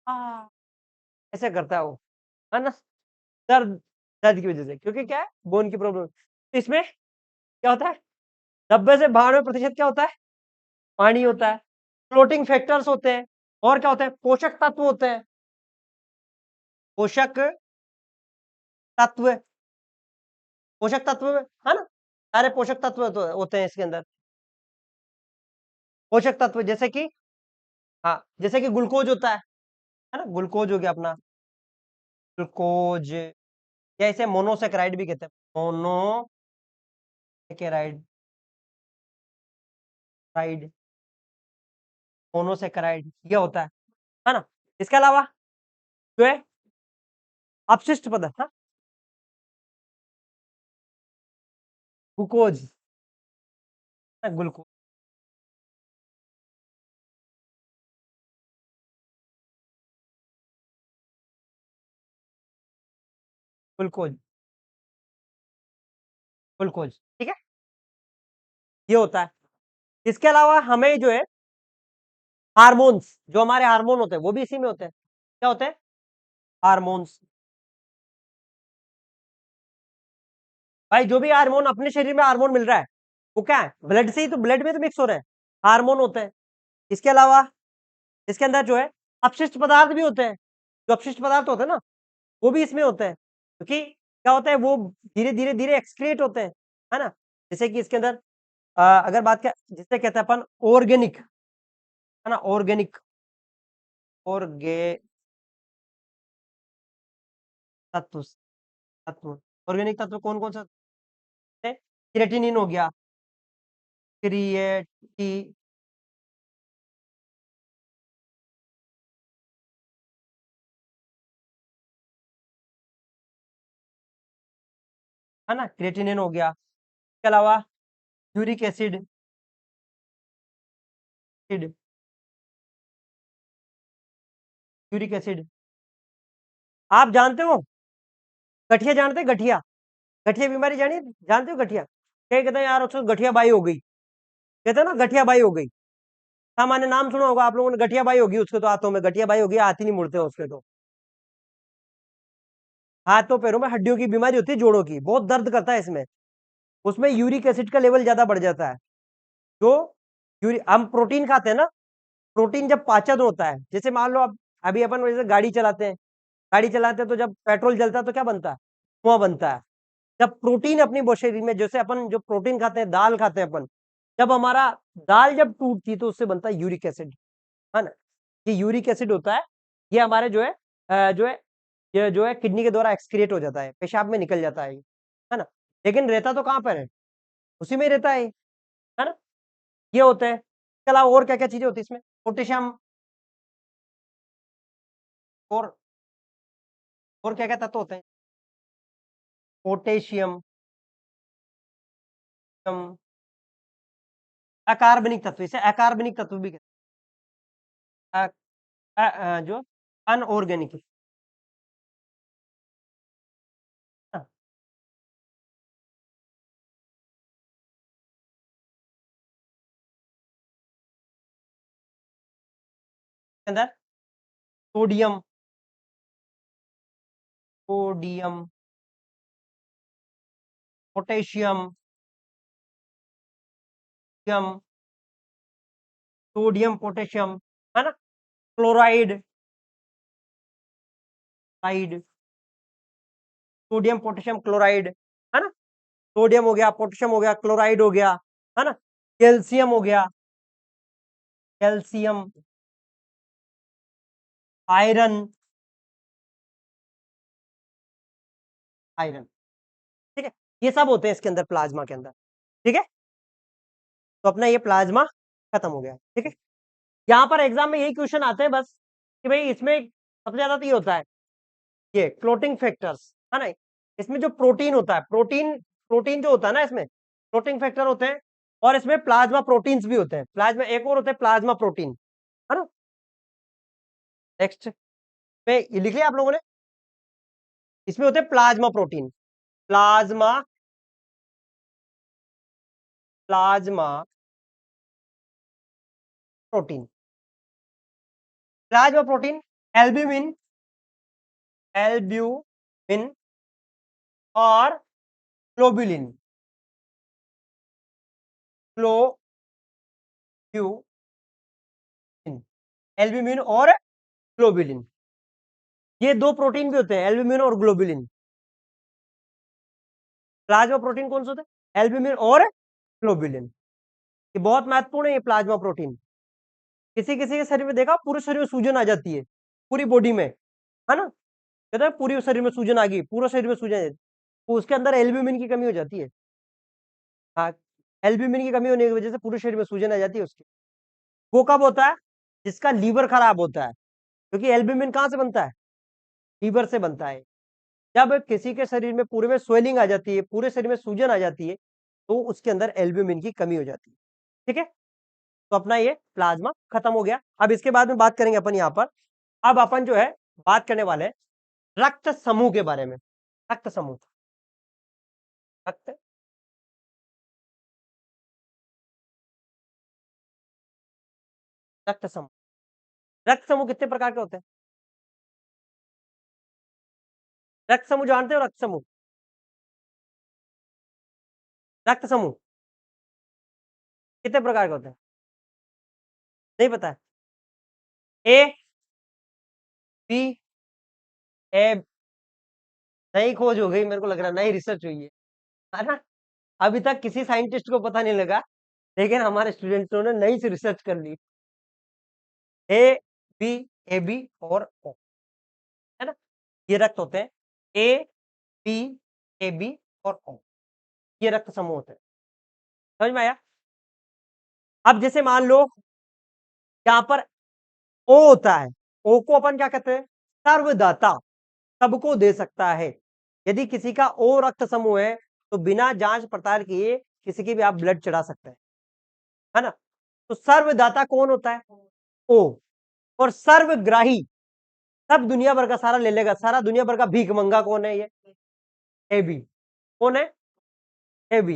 हाँ ऐसे करता है वो, है ना, दर्द, दर्द की वजह से, क्योंकि क्या है, बोन की प्रॉब्लम। तो इसमें क्या होता है, 90 से 92% क्या होता है, पानी होता है। फ्लोटिंग फैक्टर्स होते हैं, और क्या होते हैं, पोषक तत्व होते हैं, पोषक तत्व, पोषक तत्व, है ना, सारे पोषक तत्व होते हैं इसके अंदर। पोषक तत्व जैसे कि, हाँ जैसे कि ग्लूकोज होता है ना, ग्लूकोज हो गया अपना, ग्लूकोज, या इसे मोनोसेकेराइड भी कहते हैं, मोनोसेकेराइड, राइड, मोनोसेकेराइड ये होता है ना। इसके अलावा जो है अपशिष्ट पदार्थ, हाँ, ग्लूकोज, ग्लूकोज, ग्लूकोज, ग्लूकोज, ठीक है, ये होता है। इसके अलावा हमें जो है हार्मोन्स, जो हमारे हार्मोन होते हैं वो भी इसी में होते हैं। क्या होते हैं? हार्मोन्स। भाई जो भी हार्मोन अपने शरीर में हार्मोन मिल रहा है, वो क्या है, ब्लड से ही तो, ब्लड में तो मिक्स हो रहे हैं, हार्मोन होते हैं। इसके अलावा इसके अंदर जो है अपशिष्ट पदार्थ भी होते हैं, जो अपशिष्ट पदार्थ होते हैं ना, वो भी इसमें होते हैं, क्योंकि क्या होता है, वो धीरे धीरे धीरे एक्सक्रिएट होते हैं, है ना। जैसे कि इसके अंदर अगर बात कर, जिसे कहते हैं अपन ऑर्गेनिक, है ना, ऑर्गेनिक, ऑर्गे तत्व, तत्व, ऑर्गेनिक तत्व कौन कौन सा है? क्रिएटिनिन हो गया, क्रिएटी, है ना, क्रिएटिनिन हो गया। इसके अलावा यूरिक एसिड, यूरिक एसिड, आप जानते हो, गठिया जानते हैं, गठिया, गठिया बीमारी जानी, जानते हो गठिया? क्या कहते हैं यार, उसको गठिया बाई हो गई, कहते हैं ना गठिया बाई हो गई, सामान्य नाम सुना होगा आप लोगों ने, गठिया बाई होगी उसके, तो हाथों में गठिया बाई होगी, हाथ ही नहीं मुड़ते हैं उसके, तो हाथों पैरों में हड्डियों की बीमारी होती है, जोड़ों की, बहुत दर्द करता है इसमें, उसमें यूरिक एसिड का लेवल ज्यादा बढ़ जाता है। जो हम प्रोटीन खाते हैं ना, प्रोटीन जब पाचन होता है, जैसे मान लो अब, अभी अपन वैसे गाड़ी चलाते हैं, गाड़ी चलाते हैं तो जब पेट्रोल जलता है तो क्या बनता है, धुआं बनता है। जब प्रोटीन अपनी शरीर में, जैसे अपन जो प्रोटीन खाते हैं, दाल खाते हैं अपन, जब हमारा दाल जब टूटती है तो उससे बनता है यूरिक एसिड, है ना। ये यूरिक एसिड होता है, ये हमारे जो है जो है, ये जो है किडनी के द्वारा एक्सक्रिएट हो जाता है, पेशाब में निकल जाता है ये, है ना। लेकिन रहता तो कहाँ पर है, उसी में रहता है ना। ये होते हैं, इसके अलावा और क्या क्या चीजें होती है इसमें, पोटेशियम, और क्या क्या तत्व होते हैं, पोटेशियम, अकार्बनिक तत्व, इसे अकार्बनिक तत्व भी कहते हैं, जो अनऑर्गेनिक, अंदर sodium, sodium, potassium, sodium potassium, है ना, क्लोराइड, आइड, सोडियम पोटेशियम क्लोराइड, है ना, सोडियम हो गया, पोटेशियम हो गया, क्लोराइड हो गया, है ना, कैल्शियम हो गया, कैल्शियम, आयरन, आयरन, ठीक है, ये सब होते हैं इसके अंदर प्लाज्मा के अंदर, ठीक है। तो अपना ये प्लाज्मा खत्म हो गया, ठीक है। यहाँ पर एग्जाम में यही क्वेश्चन आते हैं बस कि भाई इसमें सबसे ज्यादा तो ये होता है, ये क्लोटिंग फैक्टर्स, है ना, इसमें जो प्रोटीन होता है, प्रोटीन प्रोटीन जो होता है ना, इसमें प्रोटीन फैक्टर होते हैं, और इसमें प्लाज्मा प्रोटीन्स भी होते हैं, प्लाज्मा एक और होते हैं प्लाज्मा प्रोटीन, है ना। नेक्स्ट पे ये लिख लिया आप लोगों ने, इसमें होते हैं plasma protein, plasma, plasma protein, plasma protein, albumin, albumin और ग्लोबुलिन, ग्लोब्यूलिन, एल्ब्यूमिन और ग्लोबुलिन, ये दो प्रोटीन भी होते हैं, एल्ब्यूमिन और ग्लोबुलिन। प्लाज्मा प्रोटीन कौन से होते हैं? एल्ब्यूमिन और ग्लोबुलिन, ये बहुत महत्वपूर्ण है ये प्लाज्मा प्रोटीन। किसी किसी के शरीर में देखा, पूरे शरीर में सूजन आ जाती है, पूरी बॉडी में, है ना, कहते हैं पूरे शरीर में सूजन आ गई, पूरे शरीर में सूजन आ जाती है, तो उसके अंदर एल्ब्यूमिन की कमी हो जाती है। हाँ, एल्ब्यूमिन की कमी होने की वजह से पूरे शरीर में सूजन आ जाती है उसकी। वो कब होता है? जिसका लीवर खराब होता है, क्योंकि एल्ब्यूमिन कहाँ से बनता है? लीवर से बनता है। जब किसी के शरीर में पूरे में स्वेलिंग आ जाती है, पूरे शरीर में सूजन आ जाती है, तो उसके अंदर एल्ब्यूमिन की कमी हो जाती है, ठीक है। तो अपना ये प्लाज्मा खत्म हो गया। अब इसके बाद में बात करेंगे अपन यहाँ पर, अब अपन जो है बात करने वाले हैं रक्त समूह के बारे में। रक्त समूह, रक्त, रक्त समूह, रक्त समूह कितने प्रकार के होते हैं? रक्त समूह जानते हो? रक्त समूह, रक्त समूह कितने प्रकार के होते हैं? नहीं पता है? ए, बी, ए, नई खोज हो गई, मेरे को लग रहा है नई रिसर्च हुई है ना। अभी तक किसी साइंटिस्ट को पता नहीं लगा, लेकिन हमारे स्टूडेंट्सों ने नई से रिसर्च कर ली। ए, बी, ए, बी और ओ, है ना, ये रक्त होते हैं, ए, बी, ए, बी और ओ, ये रक्त समूह होते हैं। समझ में आया? अब जैसे मान लो यहाँ पर ओ होता है, ओ को अपन क्या कहते हैं? सर्वदाता, सबको दे सकता है। यदि किसी का ओ रक्त समूह है तो बिना जांच पड़ताल किए किसी की भी आप ब्लड चढ़ा सकते हैं, है ना। तो सर्वदाता कौन होता है? ओ। और सर्वग्राही, सब दुनिया भर का सारा ले लेगा, सारा दुनिया भर का भीख मंगा कौन है? ये बी। कौन है? ए बी,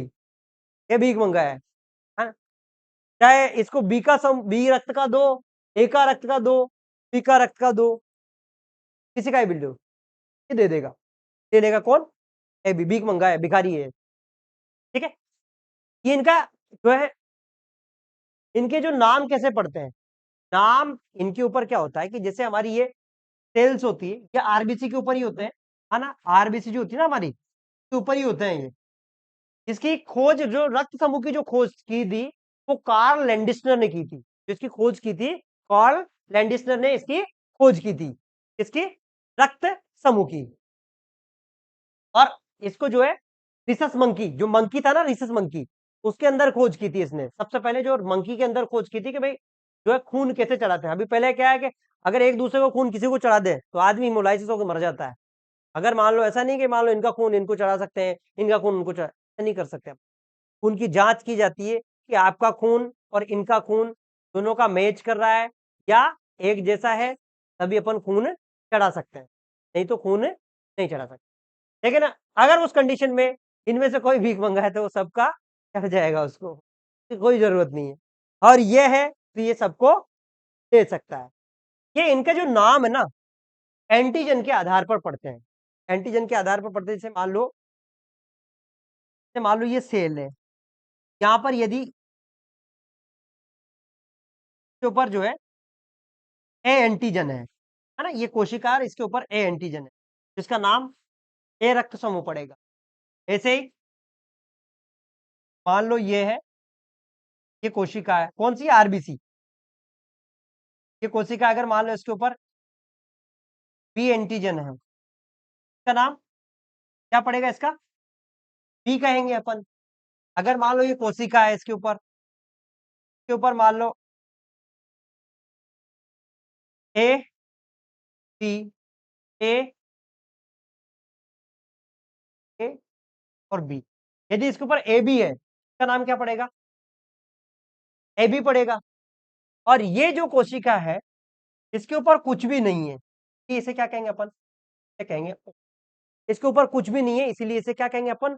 ये भीख मंगा है ना? चाहे इसको बी का बी रक्त का दो, ए का रक्त का दो, बी का रक्त का दो, किसी का ही बिल दो, ये दे देगा। दे देगा कौन? ए बी, भीख मंगा है, भिखारी है, ठीक है। ये इनका जो है, इनके जो नाम कैसे पढ़ते हैं, नाम इनके ऊपर क्या होता है कि जैसे हमारी ये सेल्स होती है, ये आरबीसी के ऊपर ही होते हैं, है ना, आरबीसी जो होती है ना हमारी, के ऊपर ही होते हैं ये। इसकी खोज, जो रक्त समूह की जो खोज की थी, वो कार्ल लैंडिस्नर ने की थी। जिसकी खोज की थी, कार्ल लैंडिस्नर ने इसकी खोज की थी, इसकी रक्त समूह की। और इसको जो है रिसस मंकी, जो मंकी था ना, रिसस मंकी, उसके अंदर खोज की थी इसने सबसे पहले, जो मंकी के अंदर खोज की थी कि भाई जो है खून कैसे चढ़ाते हैं। अभी पहले क्या है कि अगर एक दूसरे को खून किसी को चढ़ा दे तो आदमी हिमोलाइसिस होकर मर जाता है। अगर मान लो ऐसा नहीं कि मान लो इनका खून इनको चढ़ा सकते हैं, इनका खून उनको चढ़ा, ऐसा नहीं कर सकते। खून की जांच की जाती है कि आपका खून और इनका खून दोनों का मैच कर रहा है या एक जैसा है, तभी अपन खून चढ़ा सकते हैं, नहीं तो खून नहीं चढ़ा सकते। लेकिन अगर उस कंडीशन में इनमें से कोई भीख मंगा है तो वो सबका चढ़ जाएगा, उसको कोई जरूरत नहीं है। और ये है तो ये सबको दे सकता है। ये इनका जो नाम है ना एंटीजन के आधार पर पढ़ते हैं, एंटीजन के आधार पर पढ़ते हैं। जैसे मान लो ये सेल है, यहां पर यदि के ऊपर जो है ए एंटीजन है ना, ये कोशिका इसके ऊपर ए एंटीजन है, जिसका नाम ए रक्त समूह पड़ेगा। ऐसे ही मान लो ये है, ये कोशिका है, कौन सी? आरबीसी। ये कोशिका अगर मान लो इसके ऊपर बी एंटीजन है, इसका नाम क्या पड़ेगा? इसका बी कहेंगे अपन। अगर मान लो ये कोशिका है, इसके ऊपर मान लो ए बी, ए ए और बी, यदि इसके ऊपर ए बी है, इसका नाम क्या पड़ेगा? ए बी पड़ेगा। और ये जो कोशिका है इसके ऊपर कुछ भी नहीं है, कि इसे क्या कहेंगे अपन? क्या कहेंगे? O। इसके ऊपर कुछ भी नहीं है, इसीलिए इसे क्या कहेंगे अपन?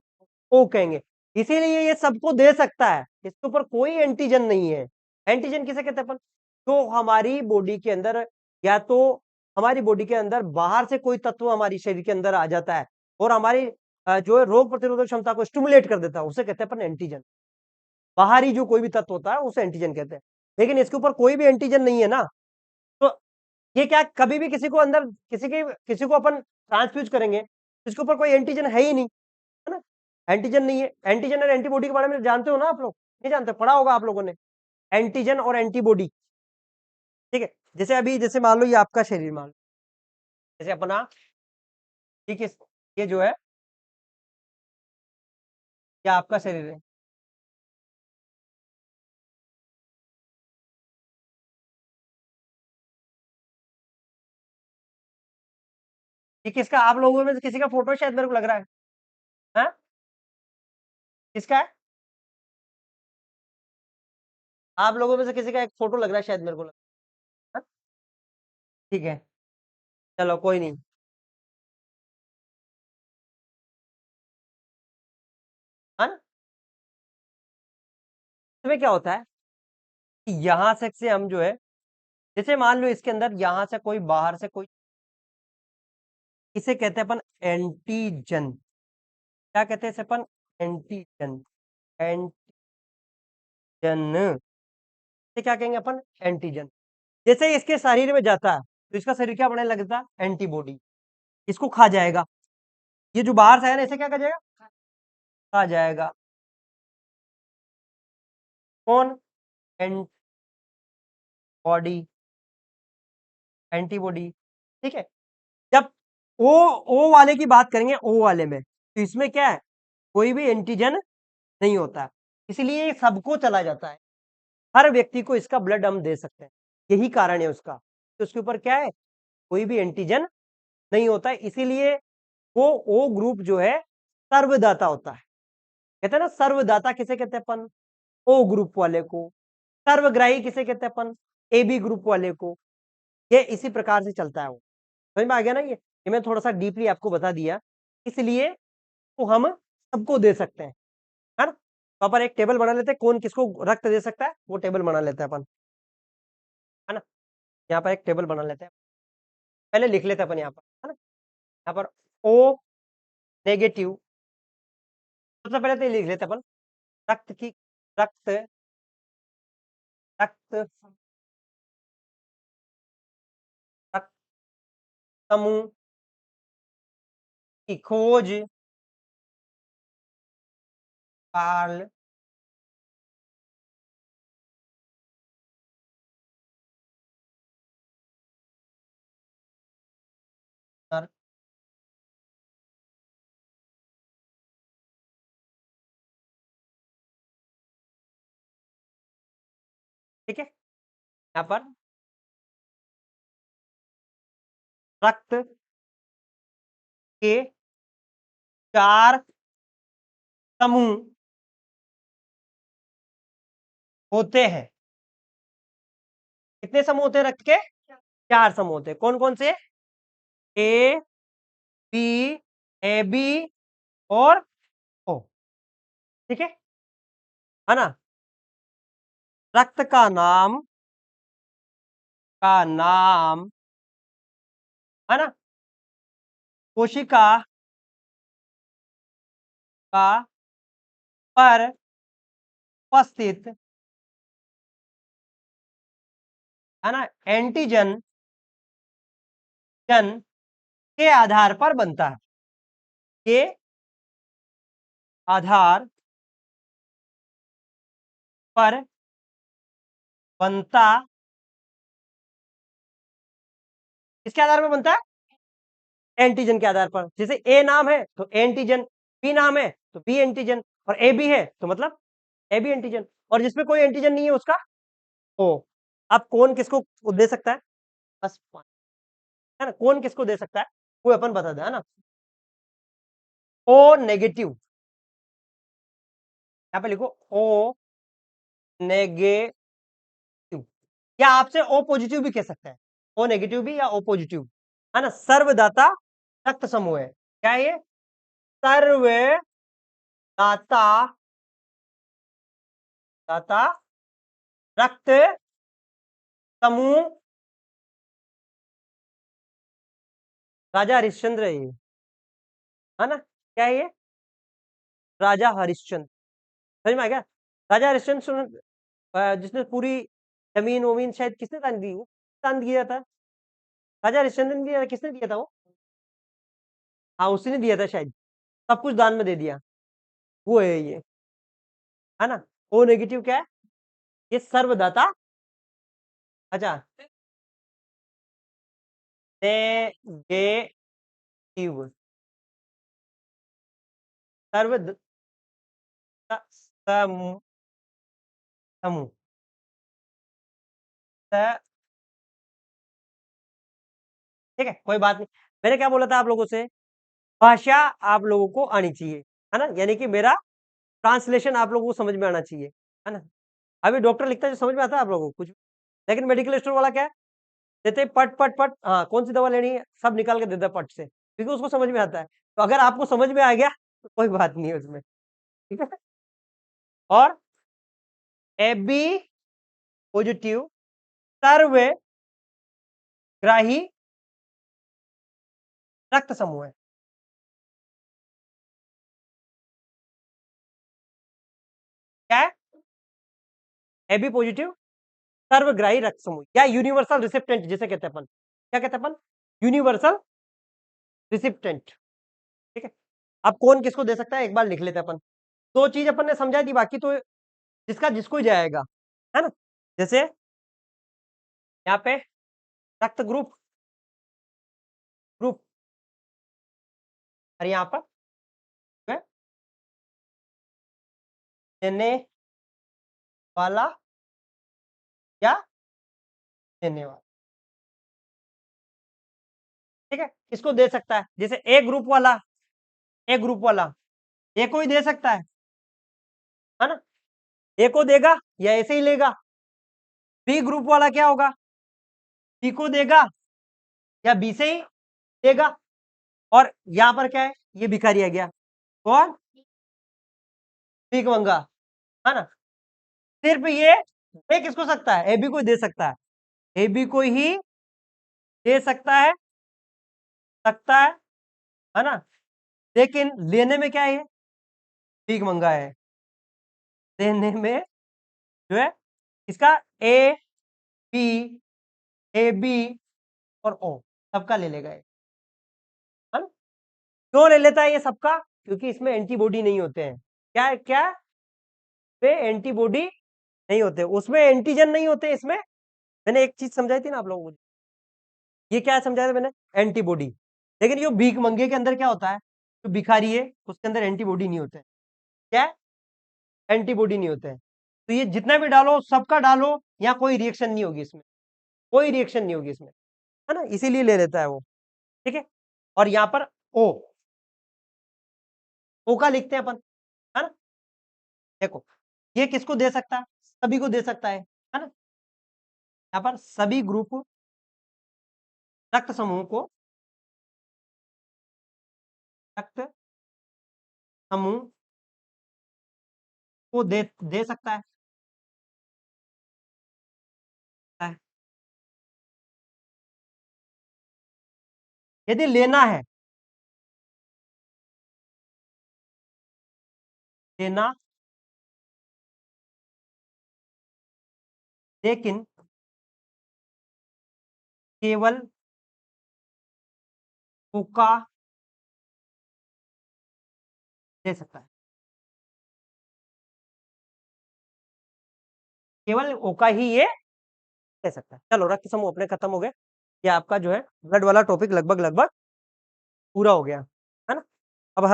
ओ कहेंगे। इसीलिए ये सबको दे सकता है, इसके ऊपर कोई एंटीजन नहीं है। एंटीजन किसे कहते हैं अपन? तो हमारी बॉडी के अंदर, या तो हमारी बॉडी के अंदर बाहर से कोई तत्व हमारी शरीर के अंदर आ जाता है और हमारी जो है रोग प्रतिरोधक क्षमता को स्टिमुलेट कर देता है, उसे कहते हैं अपन एंटीजन। बाहरी जो कोई भी तत्व होता है उसे एंटीजन कहते हैं। लेकिन इसके ऊपर कोई भी एंटीजन नहीं है ना, तो ये क्या कभी भी किसी को अंदर, किसी को अपन ट्रांसफ्यूज करेंगे, इसके ऊपर कोई एंटीजन है ही नहीं, है ना? एंटीजन नहीं है। एंटीजन और एंटीबॉडी के बारे में जानते हो ना आप लोग? नहीं जानते? पढ़ा होगा आप लोगों ने एंटीजन और एंटीबॉडी। ठीक है, जैसे अभी जैसे मान लो ये आपका शरीर, मान लो जैसे अपना, ठीक है, ये जो है ये आपका शरीर है। ये किसका? आप लोगों में से किसी का फोटो शायद मेरे को लग रहा है। हाँ, किसका है? आप लोगों में से किसी का एक फोटो लग रहा है शायद मेरे को लग रहा है। हाँ? ठीक है, चलो कोई नहीं। हाँ ना? इसमें क्या होता है कि यहां से हम जो है, जैसे मान लो इसके अंदर यहां से कोई, बाहर से कोई, इसे कहते हैं अपन एंटीजन। क्या कहते हैं इसे अपन? एंटीजन। एंटीजन से क्या कहेंगे अपन? एंटीजन। जैसे ही इसके शरीर में जाता है तो इसका शरीर क्या बनने लगता है? एंटीबॉडी। इसको खा जाएगा। ये जो बाहर से है ना, इसे क्या कर जाएगा? खा जाएगा। कौन? Body, antibody. ठीक है, जब ओ ओ वाले की बात करेंगे, ओ वाले में, तो इसमें क्या है? कोई भी एंटीजन नहीं होता है, इसलिए ये सबको चला जाता है। हर व्यक्ति को इसका ब्लड हम दे सकते हैं, यही कारण है उसका। तो उसके ऊपर क्या है? कोई भी एंटीजन नहीं होता है, इसीलिए वो ओ ग्रुप जो है सर्वदाता होता है। कहते हैं ना, सर्वदाता किसे कहते हैं अपन? ओ ग्रुप वाले को। सर्वग्राही किसे कहते हैं अपन? ए बी ग्रुप वाले को। ये इसी प्रकार से चलता है वो। समझ में आ गया ना? ये मैं थोड़ा सा डीपली आपको बता दिया, इसलिए तो हम सबको दे सकते हैं, है ना? तो अपन एक टेबल बना लेते हैं, कौन किसको रक्त दे सकता है वो टेबल बना लेते हैं अपन, है ना? यहाँ पर एक टेबल बना लेते हैं, पहले लिख लेते हैं अपन यहाँ पर, है ना? यहाँ पर ओ नेगेटिव, सबसे पहले तो ये लिख लेते हैं अपन, रक्त की, रक्त रक्त रक्त समूह की खोज कार्ल सर। ठीक है, यहाँ पर रक्त के 4 समूह होते हैं। कितने समूह होते हैं रक्त के? 4 समूह होते हैं। कौन कौन से? ए बी, ए बी और ओ। ठीक है ना? रक्त का नाम का नाम, है ना, कोशिका का पर उपस्थित, है ना, एंटीजन जन के आधार पर बनता है, के आधार पर बनता, किसके आधार पर बनता है? एंटीजन के आधार पर। जैसे ए नाम है तो एंटीजन, बी नाम है तो बी एंटीजन, और ए बी है तो मतलब ए बी एंटीजन, और जिसमें कोई एंटीजन नहीं है उसका ओ। अब कौन किसको दे सकता है? बस, है ना, कौन किसको दे सकता है वो अपन बता दे, है ना। ओ नेगेटिव, यहाँ पे लिखो ओ नेगेटिव, या आपसे ओ पॉजिटिव भी कह सकता है, ओ नेगेटिव भी या ओ पॉजिटिव, है ना। सर्वदाता रक्त समूह है, क्या है ये? सर्वदाता, दाता रक्त समूह, राजा हरिश्चंद्र है ये, है ना। क्या है ये? राजा हरिश्चंद्र, समझ में आ गया? राजा हरिश्चंद्र जिसने पूरी जमीन वमीन शायद किसने दान दी, वो दान दिया था, राजा हरिश्चंद्र ने दिया था, किसने दिया था वो? हाँ उसने दिया था शायद, सब कुछ दान में दे दिया, वो है ये, है ना। ओ नेगेटिव क्या है? ये सर्वदाता, अच्छा, नेगेटिव, सर्वदाता समूह, समूह, ठीक है, कोई बात नहीं। मैंने क्या बोला था आप लोगों से? भाषा आप लोगों को आनी चाहिए, है ना, यानी कि मेरा ट्रांसलेशन आप लोगों को समझ में आना चाहिए, है ना। अभी डॉक्टर लिखता है जो समझ में आता है आप लोगों को कुछ, लेकिन मेडिकल स्टोर वाला क्या है, देते पट पट पट, हाँ कौन सी दवा लेनी है सब निकाल के देता है पट से, क्योंकि उसको समझ में आता है। तो अगर आपको समझ में आ गया तो कोई बात नहीं है उसमें, ठीक है। और ए बी पॉजिटिव सर्वग्राही रक्त समूह है, क्या है? ए बी पॉजिटिव सर्वग्राही रक्त समूह, या यूनिवर्सल रिसिप्टेंट जिसे कहते हैं अपन, क्या कहते हैं अपन? यूनिवर्सल रिसिप्टेंट, ठीक है। अब कौन किसको दे सकता है एक बार लिख लेते हैं अपन। दो चीज अपन ने समझा दी, बाकी तो जिसका जिसको ही जाएगा, है ना। जैसे यहाँ पे रक्त ग्रुप, ग्रुप, और यहाँ पर जो है देने वाला या देने वाला, ठीक है, इसको दे सकता है। जैसे ए ग्रुप वाला, ए ग्रुप वाला ए को ही दे सकता है ना, ए को देगा या ऐसे ही लेगा। बी ग्रुप वाला क्या होगा? बी को देगा या बी से ही देगा। और यहां पर क्या है, ये भिखारी आ गया, कौन? भिखमंगा, है ना। सिर्फ ये दे किसको सकता है? ए बी को दे सकता है, ए बी को ही दे सकता है ना। लेकिन लेने में क्या है, भिखमंगा है, लेने में जो है इसका ए बी, ए बी और ओ सबका ले लेगा ये, है ना। क्यों ले लेता है ये सबका? क्योंकि इसमें एंटीबॉडी नहीं होते हैं, क्या है, क्या पे एंटीबॉडी नहीं होते, उसमें एंटीजन नहीं होते इसमें। मैंने एक चीज समझाई थी ना आप लोगों को, ये क्या समझाया था मैंने? एंटीबॉडी। लेकिन ये भीख मंगे के अंदर क्या होता है, जो भिखारी है उसके अंदर एंटीबॉडी नहीं होते हैं। क्या है? एंटीबॉडी नहीं होते हैं। तो ये जितना भी डालो सबका डालो, यहाँ कोई रिएक्शन नहीं होगी इसमें, कोई रिएक्शन नहीं होगी इसमें, है ना, इसीलिए ले लेता है वो, ठीक है। और यहाँ पर ओ, ओ का लिखते हैं अपन, है ना। देखो ये किसको दे सकता है? सभी को दे सकता है ना। यहाँ पर सभी ग्रुप रक्त समूह को, रक्त समूह को दे सकता है। यदि लेना है, लेना, लेकिन केवल ओका ले सकता है, केवल ओका ही ये ले सकता है। चलो रक्त समूह अपने खत्म हो गए। ये आपका जो है ब्लड वाला टॉपिक लगभग लगभग पूरा हो गया है ना। अब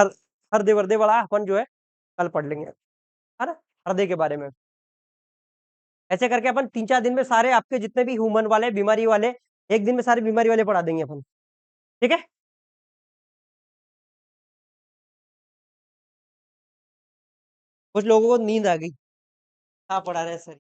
हृदय वर्दय वाला अपन जो है कल पढ़ लेंगे, है ना, हृदय के बारे में। ऐसे करके अपन 3-4 दिन में सारे आपके जितने भी ह्यूमन वाले बीमारी वाले, एक दिन में सारी बीमारी वाले पढ़ा देंगे अपन। ठीक है, कुछ लोगों को नींद आ गई, क्या पढ़ा रहे हैं सर।